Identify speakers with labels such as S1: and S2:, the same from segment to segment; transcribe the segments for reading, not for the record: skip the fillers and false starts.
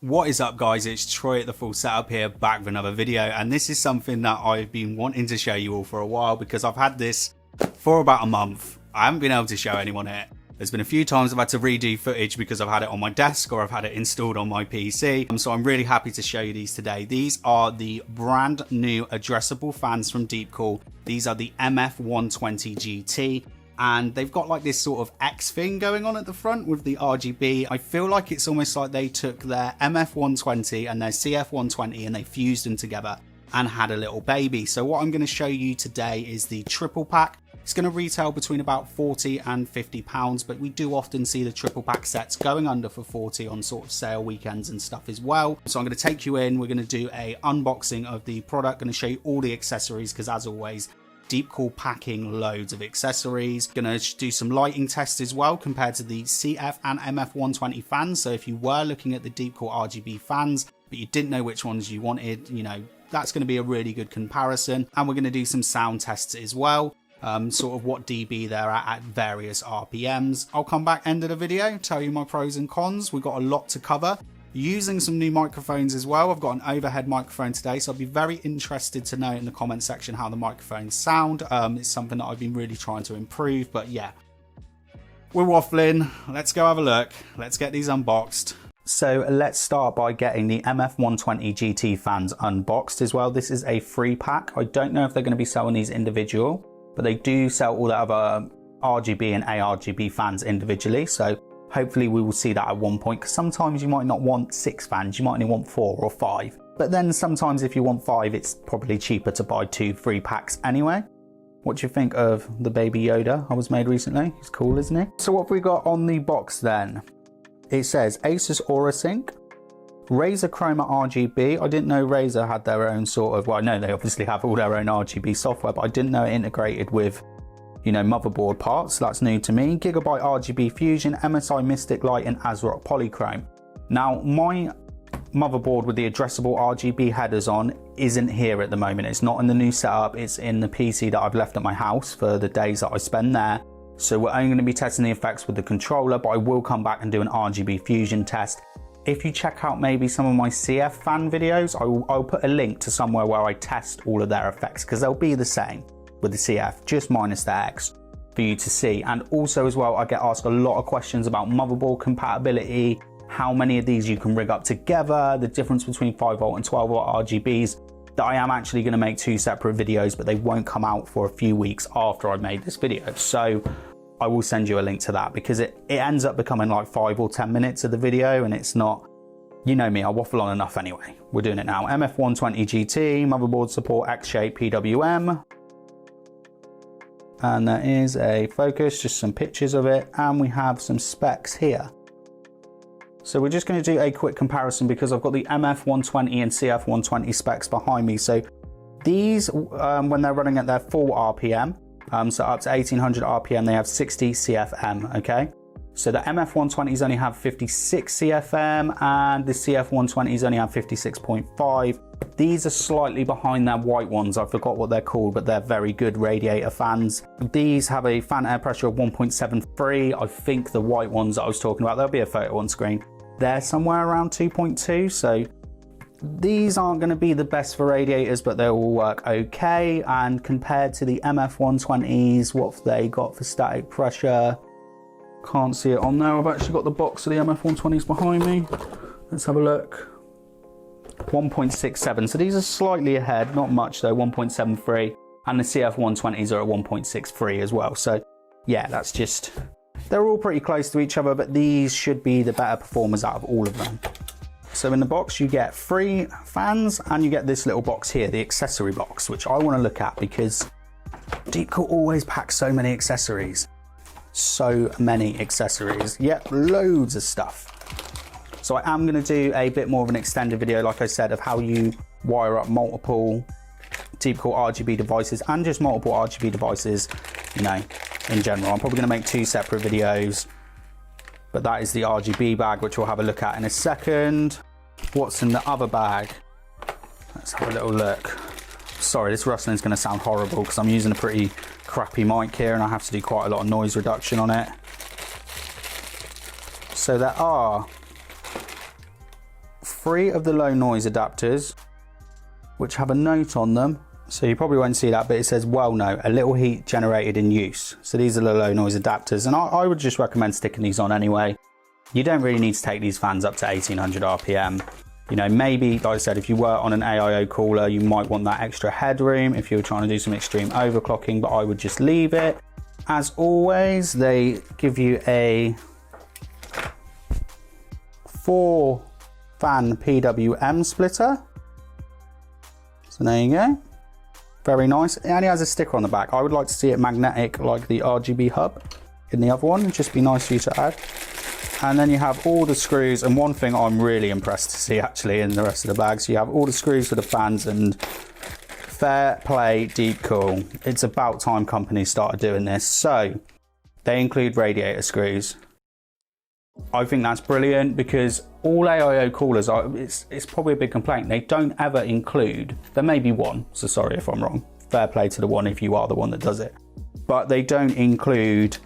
S1: What is up, guys? It's Troy at the Full Setup here, back with another video, and this is something that I've been wanting to show you all for a while because I've had this for about a month. I haven't been able to show anyone it. There's been a few times I've had to redo footage because I've had it on my desk or I've had it installed on my PC. So I'm really happy to show you these today. These are the brand new addressable fans from Deepcool. These are the MF120 GT. And they've got like this sort of X thing going on at the front with the RGB. I feel like it's almost like they took their MF120 and their CF120 and they fused them together and had a little baby. So what I'm going to show you today is the triple pack. It's going to retail between about 40 and 50 pounds, but we do often see the triple pack sets going under for 40 on sort of sale weekends and stuff as well. So I'm going to take you in. We're going to do a unboxing of the product. Going to show you all the accessories because, as always, Deepcool packing loads of accessories. Gonna do some lighting tests as well compared to the CF and MF120 fans. So if you were looking at the Deepcool RGB fans, but you didn't know which ones you wanted, you know, that's gonna be a really good comparison. And we're gonna do some sound tests as well. Sort of what dB they're at various RPMs. I'll come back end of the video, tell you my pros and cons. We've got a lot to cover. Using some new microphones as well. I've got an overhead microphone today, so I'll be very interested to know in the comment section how the microphones sound. It's something that I've been really trying to improve, but yeah, we're waffling. Let's go have a look. Let's get these unboxed. So let's start by getting the MF120 GT fans unboxed as well. This is a free pack. I don't know if they're going to be selling these individual, but they do sell all the other RGB and A-RGB fans individually. So hopefully we will see that at one point, because sometimes you might not want 6 fans, you might only want 4 or 5. But then sometimes if you want 5, it's probably cheaper to buy 2 free packs anyway. What do you think of the baby Yoda I was made recently? He's cool, isn't he? So what have we got on the box then? It says Asus Aura Sync, Razer Chroma RGB. I didn't know Razer had their own sort of, well, I know they obviously have all their own RGB software, but I didn't know it integrated with, you know, motherboard parts. So that's new to me. Gigabyte RGB Fusion, MSI Mystic Light and Asrock Polychrome. Now my motherboard with the addressable RGB headers on isn't here at the moment. It's not in the new setup. It's in the PC that I've left at my house for the days that I spend there. So we're only going to be testing the effects with the controller, but I will come back and do an RGB Fusion test. If you check out maybe some of my CF fan videos, I'll put a link to somewhere where I test all of their effects, because they'll be the same with the CF, just minus the X for you to see. And also as well, I get asked a lot of questions about motherboard compatibility, how many of these you can rig up together, the difference between 5V and 12V RGBs, that I am actually going to make 2 separate videos, but they won't come out for a few weeks after I made this video. So I will send you a link to that, because it ends up becoming like 5 or 10 minutes of the video, and it's not, you know me, I waffle on enough anyway. We're doing it now. MF120 GT, motherboard support X-shape PWM. And there is a focus, just some pictures of it, and we have some specs here. So we're just going to do a quick comparison because I've got the MF120 and CF120 specs behind me. So these, when they're running at their full RPM, so up to 1800 RPM, they have 60 CFM, okay? So the MF120s only have 56 CFM and the CF120s only have 56.5. These are slightly behind their white ones. I forgot what they're called, but they're very good radiator fans. These have a fan air pressure of 1.73. I think the white ones that I was talking about, there'll be a photo on screen, they're somewhere around 2.2. So these aren't going to be the best for radiators, but they will work okay. And compared to the MF120s, what have they got for static pressure? Can't see it on there. I've actually got the box of the MF120s behind me. Let's have a look. 1.67. So these are slightly ahead, not much though, 1.73. And the CF120s are at 1.63 as well. So yeah, that's just, they're all pretty close to each other, but these should be the better performers out of all of them. So in the box, you get 3 fans and you get this little box here, the accessory box, which I want to look at because Deepcool always packs so many accessories. So many accessories. Yep, loads of stuff. So I am going to do a bit more of an extended video, like I said, of how you wire up multiple Deepcool RGB devices and just multiple RGB devices, you know, in general. I'm probably going to make 2 separate videos, but that is the RGB bag, which we'll have a look at in a second. What's in the other bag? Let's have a little look. Sorry, this rustling is going to sound horrible because I'm using a pretty crappy mic here and I have to do quite a lot of noise reduction on it. So there are 3 of the low noise adapters, which have a note on them. So you probably won't see that, but it says, well, no, a little heat generated in use. So these are the low noise adapters, and I would just recommend sticking these on anyway. You don't really need to take these fans up to 1800 RPM. You know, maybe, like I said, if you were on an AIO cooler, you might want that extra headroom if you were trying to do some extreme overclocking, but I would just leave it. As always, they give you a 4 fan PWM splitter. So there you go. Very nice. It only has a sticker on the back. I would like to see it magnetic like the RGB hub in the other one. It'd just be nice for you to add. And then you have all the screws, and one thing I'm really impressed to see actually in the rest of the bag, so you have all the screws for the fans, and fair play Deepcool. It's about time companies started doing this. So they include radiator screws. I think that's brilliant, because all AIO coolers are, it's probably a big complaint, they don't ever include, there may be one, so sorry if I'm wrong, fair play to the one if you are the one that does it, but they don't include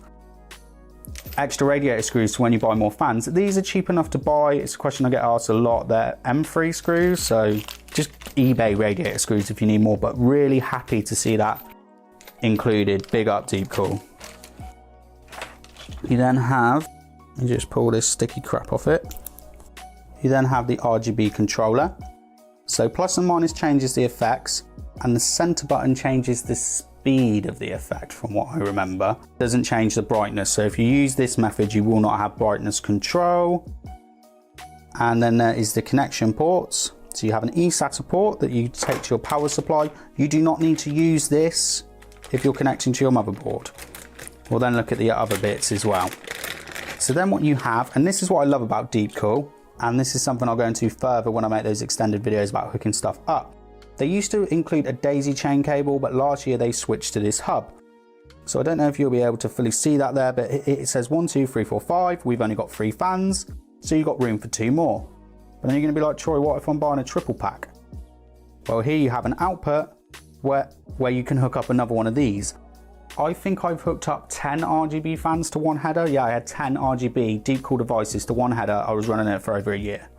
S1: extra radiator screws when you buy more fans. These are cheap enough to buy. It's a question I get asked a lot. They're M3 screws, so just eBay radiator screws if you need more, but really happy to see that included. Big up Deepcool. You then have, you just pull this sticky crap off it. You then have the RGB controller. So plus and minus changes the effects, and the center button changes the speed of the effect from what I remember. Doesn't change the brightness, so if you use this method you will not have brightness control. And then there is the connection ports. So you have an eSATA port that you take to your power supply. You do not need to use this if you're connecting to your motherboard. We'll then look at the other bits as well. So then what you have, and this is what I love about Deepcool, and this is something I'll go into further when I make those extended videos about hooking stuff up. They used to include a daisy chain cable, but last year they switched to this hub. So I don't know if you'll be able to fully see that there, but it says 1, 2, 3, 4, 5. We've only got 3 fans, so you've got room for 2 more. But then you're going to be like, Troy, what if I'm buying a triple pack? Well, here you have an output where you can hook up another one of these. I think I've hooked up 10 RGB fans to one header. Yeah, I had 10 RGB Deepcool devices to one header. I was running it for over a year.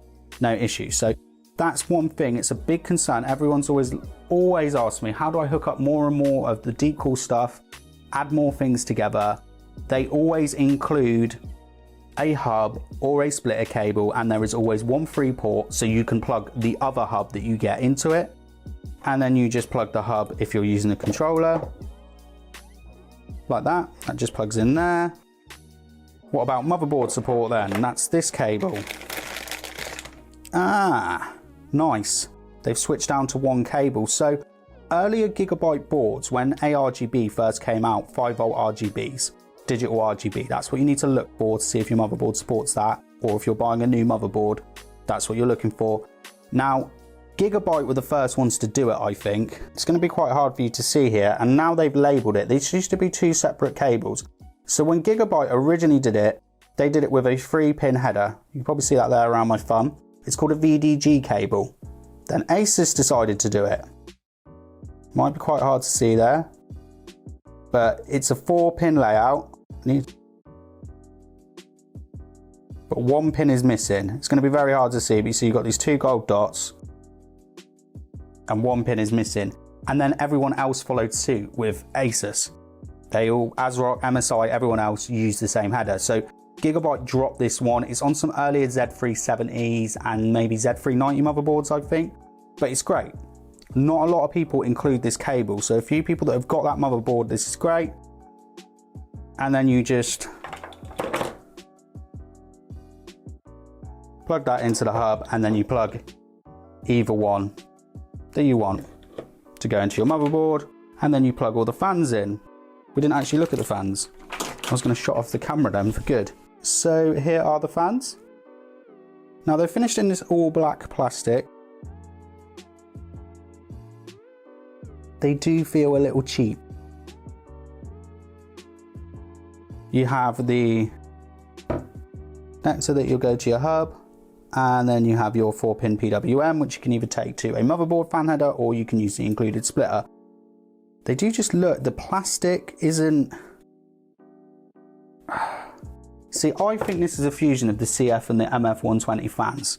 S1: No issue. So that's one thing. It's a big concern. Everyone's always asked me, how do I hook up more and more of the Deepcool stuff, add more things together? They always include a hub or a splitter cable, and there is always one free port, so you can plug the other hub that you get into it, and then you just plug the hub if you're using a controller like that. That just plugs in there. What about motherboard support then? That's this cable. Ah, nice. They've switched down to one cable. So earlier Gigabyte boards, when A-RGB first came out, 5V RGBs, digital RGB, that's what you need to look for to see if your motherboard supports that, or if you're buying a new motherboard, that's what you're looking for. Now, Gigabyte were the first ones to do it, I think. It's going to be quite hard for you to see here, and now they've labeled it. These used to be 2 separate cables. So when Gigabyte originally did it, they did it with a 3-pin header. You can probably see that there around my thumb. It's called a VDG cable. Then Asus decided to do it. Might be quite hard to see there, but it's a 4-pin layout. But 1 pin is missing. It's going to be very hard to see, but you see you've got these 2 gold dots, and 1 pin is missing. And then everyone else followed suit with Asus. They all, Asrock, MSI, everyone else used the same header. So Gigabyte dropped this one. It's on some earlier Z370s and maybe Z390 motherboards, I think, but it's great. Not a lot of people include this cable, so a few people that have got that motherboard, this is great. And then you just plug that into the hub, and then you plug either one that you want to go into your motherboard, and then you plug all the fans in. We didn't actually look at the fans. I was going to shut off the camera then for good. So here are the fans. Now they're finished in this all black plastic. They do feel a little cheap. You have the connector that you'll go to your hub, and then you have your 4-pin PWM, which you can either take to a motherboard fan header, or you can use the included splitter. They do just look, the plastic isn't... See, I think this is a fusion of the CF and the MF120 fans.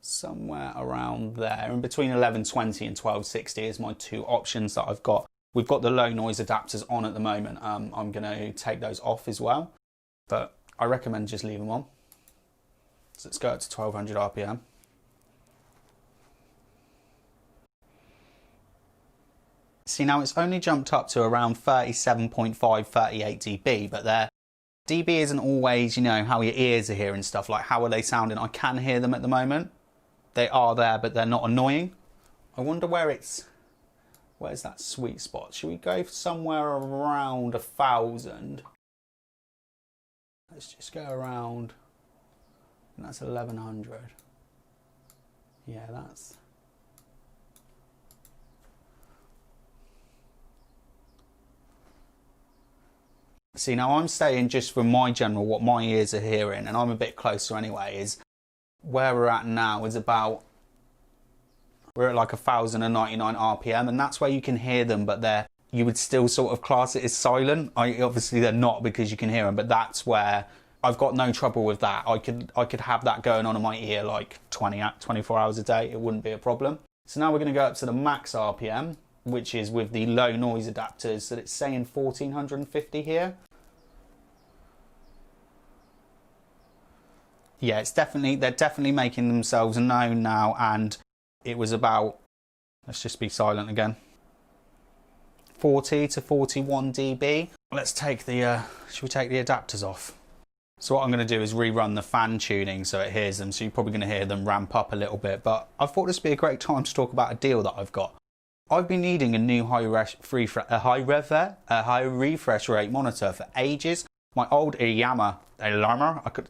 S1: somewhere around there. In between 1120 and 1260 is my two options that I've got. We've got the low noise adapters on at the moment. I'm going to take those off as well, but I recommend just leave them on. So let's go up to 1200 RPM. See, now it's only jumped up to around 37.5, 38 dB, but their dB isn't always, you know, how your ears are hearing stuff, like how are they sounding. I can hear them at the moment. They are there, but they're not annoying. I wonder where's that sweet spot? Should we go somewhere around 1000? Let's just go around, and that's 1100. Yeah, that's... See, now I'm saying just from my general, what my ears are hearing, and I'm a bit closer anyway, is where we're at now is about, we're at like 1099 RPM, and that's where you can hear them, but you would still sort of class it as silent. Obviously they're not, because you can hear them, but that's where I've got no trouble with that. I could have that going on in my ear like 24 hours a day. It wouldn't be a problem. So now we're going to go up to the max RPM, which is with the low noise adapters, that it's saying 1450 here. Yeah, they're definitely making themselves known now, and it was about, let's just be silent again, 40 to 41 dB. Let's take the, should we take the adapters off? So what I'm going to do is rerun the fan tuning so it hears them, so you're probably going to hear them ramp up a little bit, but I thought this would be a great time to talk about a deal that I've got. I've been needing a new high refresh rate monitor for ages. My old Yama,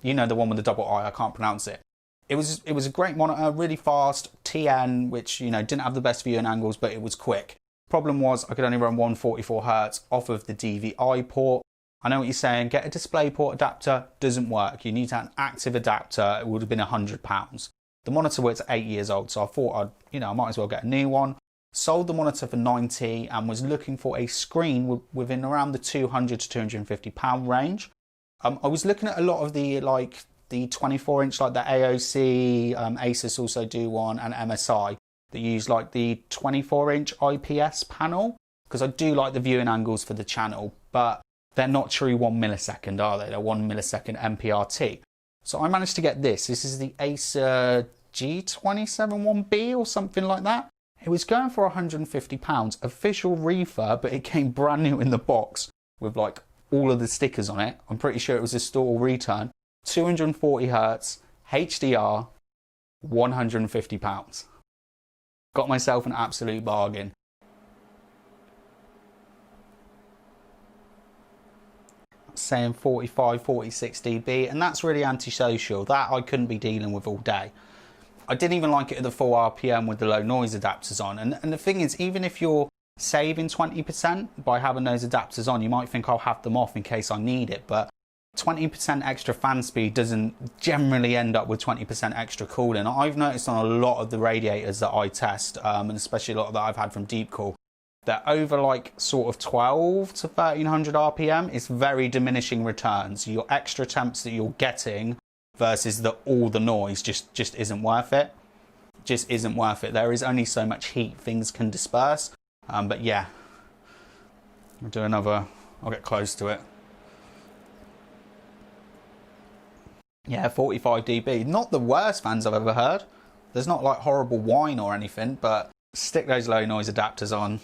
S1: you know, the one with the double I can't pronounce it. It was a great monitor, really fast, TN, which, you know, didn't have the best viewing angles, but it was quick. Problem was I could only run 144 Hz off of the DVI port. I know what you're saying, get a DisplayPort adapter, doesn't work. You need to have an active adapter, it would have been £100. The monitor was 8 years old, so I thought I might as well get a new one. Sold the monitor for 90 and was looking for a screen within around the £200 to £250 range. I was looking at a lot of the 24-inch, like the AOC, Asus also do one, and MSI, that use like the 24-inch IPS panel, because I do like the viewing angles for the channel, but they're not true 1 millisecond, are they? They're 1 millisecond MPRT. So I managed to get this. This is the Acer G271B or something like that. It was going for £150, official refurb, but it came brand new in the box with like all of the stickers on it. I'm pretty sure it was a store return. 240 Hz, HDR, £150. Got myself an absolute bargain. Saying 45, 46 dB, and that's really antisocial. That I couldn't be dealing with all day. I didn't even like it at the full RPM with the low noise adapters on. And the thing is, even if you're saving 20% by having those adapters on, you might think I'll have them off in case I need it, but 20% extra fan speed doesn't generally end up with 20% extra cooling. I've noticed on a lot of the radiators that I test, and especially a lot that I've had from Deepcool, that over like sort of 12 to 1300 RPM, it's very diminishing returns. Your extra temps that you're getting versus all the noise just isn't worth it. Just isn't worth it. There is only so much heat things can disperse. But yeah, I'll do another, I'll get close to it. Yeah, 45 dB. Not the worst fans I've ever heard. There's not like horrible whine or anything, but stick those low noise adapters on.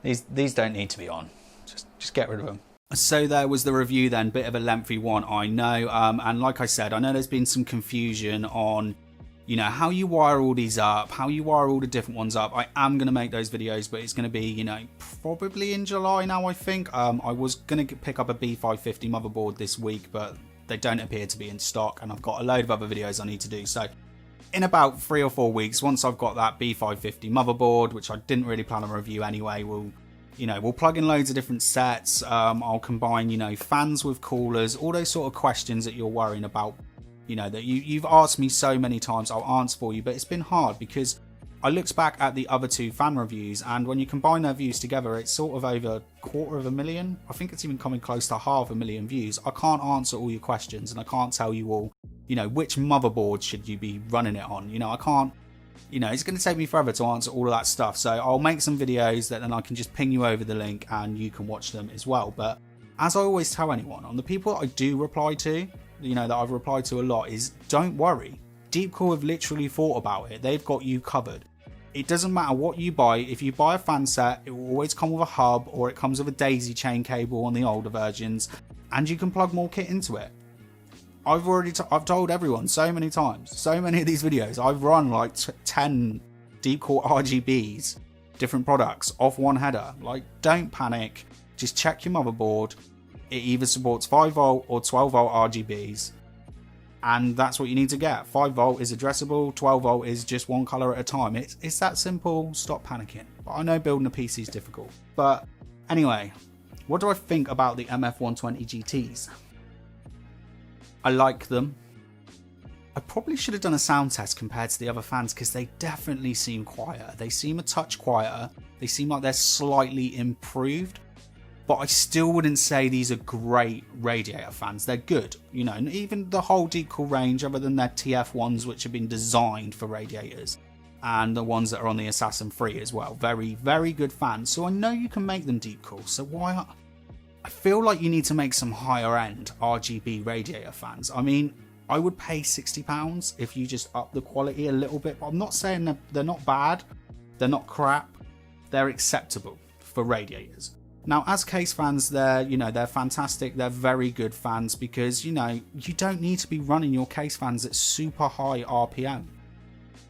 S1: These don't need to be on. Just get rid of them. So there was the review then, bit of a lengthy one, I know, and like I said, I know there's been some confusion on, you know, how you wire all these up, how you wire all the different ones up. I am going to make those videos, but it's going to be, you know, probably in July now, I think. I was going to pick up a B550 motherboard this week, but they don't appear to be in stock, and I've got a load of other videos I need to do. So in about 3 or 4 weeks, once I've got that B550 motherboard, which I didn't really plan on review anyway, we'll plug in loads of different sets. I'll combine, you know, fans with coolers, all those sort of questions that you're worrying about, you know, that you've asked me so many times. I'll answer for you, but it's been hard because I looked back at the other 2 fan reviews, and when you combine their views together, it's sort of over 250,000. I think it's even coming close to 500,000 views. I can't answer all your questions, and I can't tell you all, you know, which motherboard should you be running it on? You know, I can't, you know, it's going to take me forever to answer all of that stuff. So I'll make some videos that then I can just ping you over the link and you can watch them as well. But as I always tell anyone, on the people I do reply to, you know, that I've replied to a lot, is don't worry. Deepcool have literally thought about it. They've got you covered. It doesn't matter what you buy. If you buy a fan set, it will always come with a hub, or it comes with a daisy chain cable on the older versions, and you can plug more kit into it. I've told everyone so many times, so many of these videos, I've run like 10 Deepcool RGBs, different products, off one header. Like, don't panic. Just check your motherboard. It either supports 5V or 12V RGBs. And that's what you need to get. 5V is addressable, 12V is just one colour at a time. It's that simple. Stop panicking. But I know building a PC is difficult. But anyway, what do I think about the MF120 GTs? I like them. I probably should have done a sound test compared to the other fans, because they definitely seem quieter. They seem a touch quieter. They seem like they're slightly improved. But I still wouldn't say these are great radiator fans. They're good, you know, and even the whole Deepcool range, other than their TF ones, which have been designed for radiators, and the ones that are on the Assassin 3 as well. Very, very good fans. So I know you can make them Deepcool. So why? I feel like you need to make some higher end RGB radiator fans. I mean, I would pay £60 if you just up the quality a little bit. But I'm not saying they're not bad. They're not crap. They're acceptable for radiators. Now, as case fans, they're fantastic. They're very good fans, because, you know, you don't need to be running your case fans at super high RPM.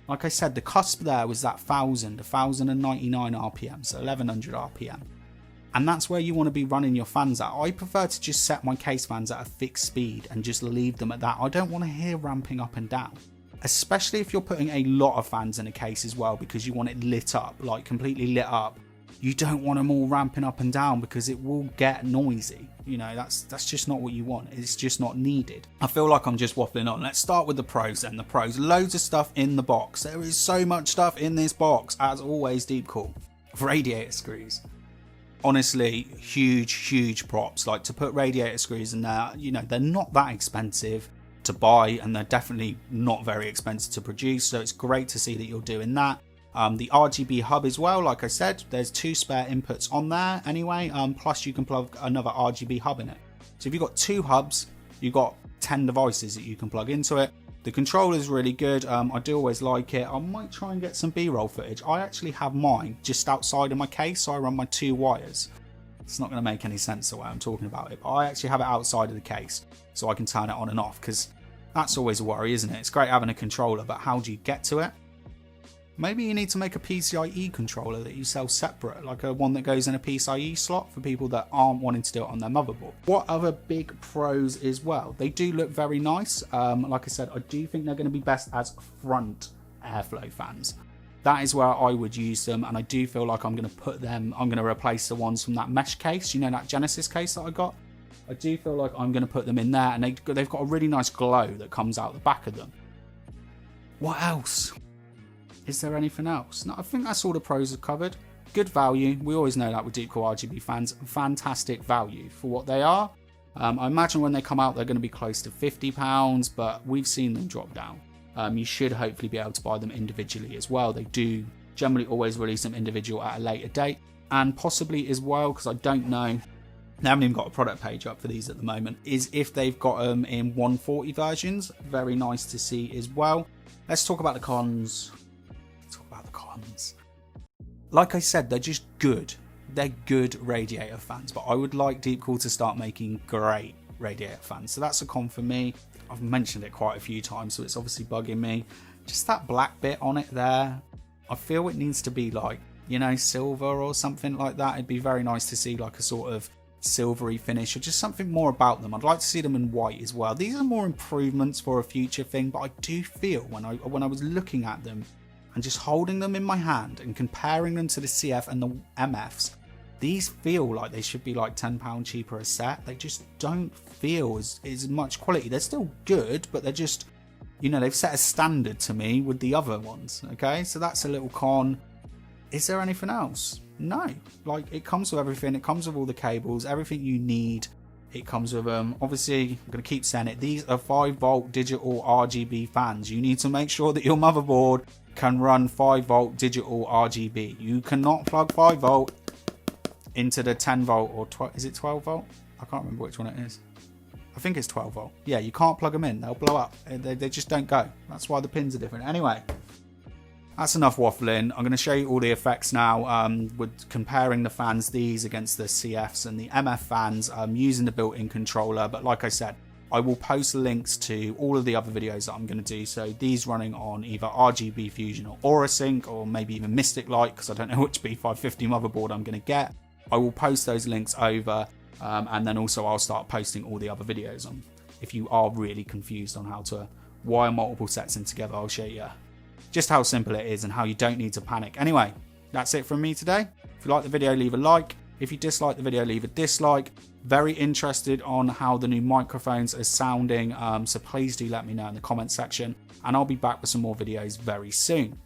S1: Like I said, the cusp there was that 1099 RPM, so 1100 RPM. And that's where you want to be running your fans at. I prefer to just set my case fans at a fixed speed and just leave them at that. I don't want to hear ramping up and down. Especially if you're putting a lot of fans in a case as well, because you want it lit up, like completely lit up. You don't want them all ramping up and down, because it will get noisy. You know, that's just not what you want. It's just not needed. I feel like I'm just waffling on. Let's start with the pros then. The pros, loads of stuff in the box. There is so much stuff in this box, as always. Deepcool radiator screws. Honestly, huge props. Like, to put radiator screws in there, you know, they're not that expensive to buy, and they're definitely not very expensive to produce. So it's great to see that you're doing that. The RGB hub as well, like I said, there's 2 spare inputs on there anyway, plus you can plug another RGB hub in it. So if you've got 2 hubs, you've got 10 devices that you can plug into it. The controller is really good. I do always like it. I might try and get some B-roll footage. I actually have mine just outside of my case, so I run my 2 wires. It's not going to make any sense the way I'm talking about it, but I actually have it outside of the case, so I can turn it on and off, because that's always a worry, isn't it? It's great having a controller, but how do you get to it? Maybe you need to make a PCIe controller that you sell separate, like a one that goes in a PCIe slot for people that aren't wanting to do it on their motherboard. What other big pros as well? They do look very nice. Like I said, I do think they're going to be best as front airflow fans. That is where I would use them, and I do feel like I'm going to replace the ones from that mesh case, you know, that Genesis case that I got. I do feel like I'm going to put them in there, and they've got a really nice glow that comes out the back of them. What else? Is there anything else? No, I think that's all the pros are covered. Good value. We always know that with Deepcool RGB fans. Fantastic value for what they are. I imagine when they come out, they're going to be close to £50, but we've seen them drop down. You should hopefully be able to buy them individually as well. They do generally always release them individual at a later date. And possibly as well, because I don't know, they haven't even got a product page up for these at the moment, is if they've got them in 140 versions. Very nice to see as well. Let's talk about the cons. Like I said, they're just good. They're good radiator fans, but I would like Deepcool to start making great radiator fans. So that's a con for me. I've mentioned it quite a few times, so it's obviously bugging me. Just that black bit on it there, I feel it needs to be like, you know, silver or something like that. It'd be very nice to see like a sort of silvery finish, or just something more about them. I'd like to see them in white as well. These are more improvements for a future thing, but I do feel when I was looking at them and just holding them in my hand and comparing them to the CF and the MFs, these feel like they should be like £10 cheaper a set. They just don't feel as much quality. They're still good, but they're just, you know, they've set a standard to me with the other ones. Okay, so that's a little con. Is there anything else? No. Like, it comes with everything. It comes with all the cables, everything you need. It comes with obviously, I'm going to keep saying it, these are 5V digital RGB fans. You need to make sure that your motherboard can run 5V digital RGB. You cannot plug 5V into the 10V or 12, is it 12V? I can't remember which one it is. I think it's 12V. Yeah, you can't plug them in, they'll blow up. They just don't go. That's why the pins are different. Anyway, that's enough waffling. I'm going to show you all the effects now with comparing the fans, these against the CFs and the MF fans, using the built-in controller. But like I said, I will post links to all of the other videos that I'm going to do. So these running on either RGB Fusion or Aura Sync, or maybe even Mystic Light, because I don't know which B550 motherboard I'm going to get. I will post those links over, and then also I'll start posting all the other videos on. If you are really confused on how to wire multiple sets in together, I'll show you just how simple it is and how you don't need to panic. Anyway, that's it from me today. If you like the video, leave a like. If you dislike the video, leave a dislike. Very interested on how the new microphones are sounding, so please do let me know in the comment section, and I'll be back with some more videos very soon.